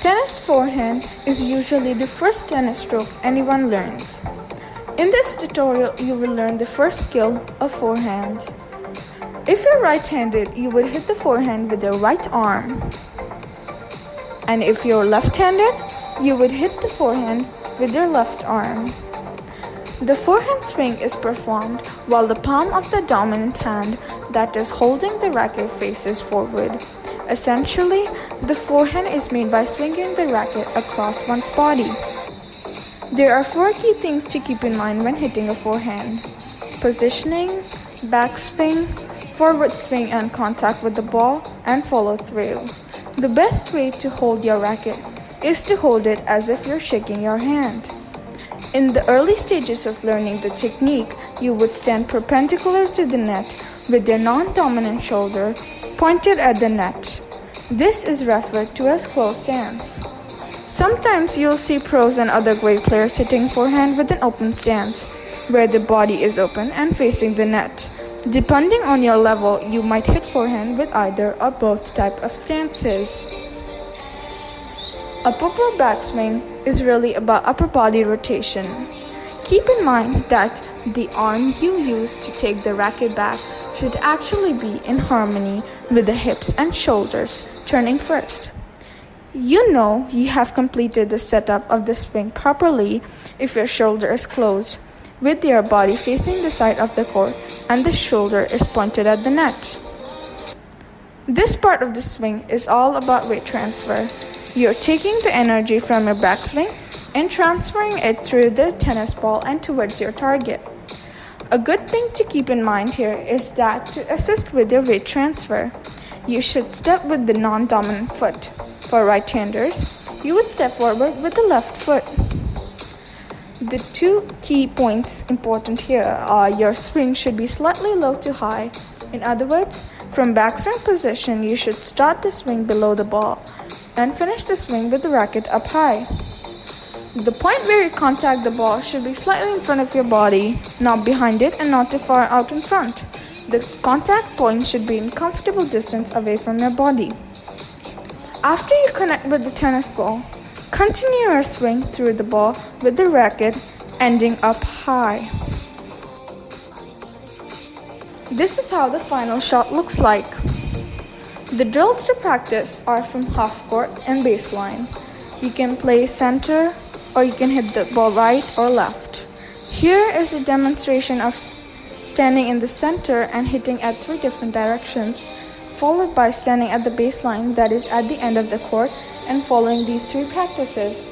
Tennis forehand is usually the first tennis stroke anyone learns. In this tutorial, you will learn the first skill of forehand. If you're right-handed, you would hit the forehand with your right arm. And if you're left-handed, you would hit the forehand with your left arm. The forehand swing is performed while the palm of the dominant hand that is holding the racket faces forward. Essentially, the forehand is made by swinging the racket across one's body. There are 4 key things to keep in mind when hitting a forehand: positioning, backswing, forward swing and contact with the ball, and follow through. The best way to hold your racket is to hold it as if you're shaking your hand. In the early stages of learning the technique, you would stand perpendicular to the net with your non-dominant shoulder pointed at the net. This is referred to as closed stance. Sometimes you'll see pros and other great players hitting forehand with an open stance, where the body is open and facing the net. Depending on your level, you might hit forehand with either or both type of stances. A proper backswing is really about upper body rotation. Keep in mind that the arm you use to take the racket back should actually be in harmony with the hips and shoulders turning first. You know you have completed the setup of the swing properly if your shoulder is closed, with your body facing the side of the court and the shoulder is pointed at the net. This part of the swing is all about weight transfer. You're taking the energy from your backswing and transferring it through the tennis ball and towards your target. A good thing to keep in mind here is that to assist with your weight transfer, you should step with the non-dominant foot. For right-handers, you would step forward with the left foot. The 2 key points important here are your swing should be slightly low to high. In other words, from backswing position, you should start the swing below the ball and finish the swing with the racket up high. The point where you contact the ball should be slightly in front of your body, not behind it and not too far out in front. The contact point should be in comfortable distance away from your body. After you connect with the tennis ball, continue your swing through the ball with the racket ending up high. This is how the final shot looks like. The drills to practice are from half court and baseline. You can play center or you can hit the ball right or left. Here is a demonstration of standing in the center and hitting at 3 different directions, followed by standing at the baseline, that is at the end of the court, and following these 3 practices.